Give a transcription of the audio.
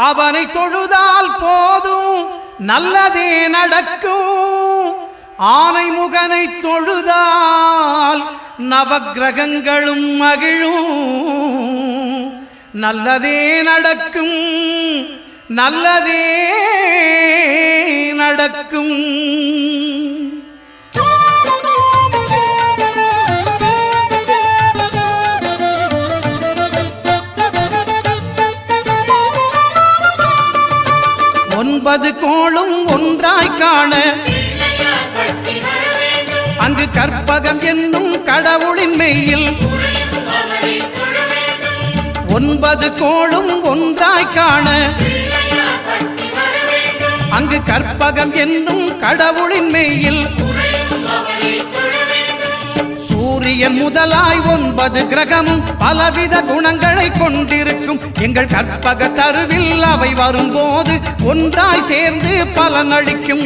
அவனை தொழுதால் போதும் நல்லதே நடக்கும். ஆனை முகனை தொழுதால் நவக்கிரகங்களும் மகிழும். நல்லதே நடக்கும், நல்லதே நடக்கும். ஒன்பது கோளும் ஒன்றாய் காண அங்கு கற்பகம் என்னும் கடவுளின் மெய்யில் ஒன்பது கோளும் ஒன்றாய் காண அங்கு கற்பகம் என்னும் கடவுளின் மெய்யில் சூரியன் முதலாய் 9 கிரகமும் பலவித குணங்களை கொண்டிருக்கும். எங்கள் கற்பக தருவில் அவை வரும்போது ஒன்றாய் சேர்ந்து பலனளிக்கும்.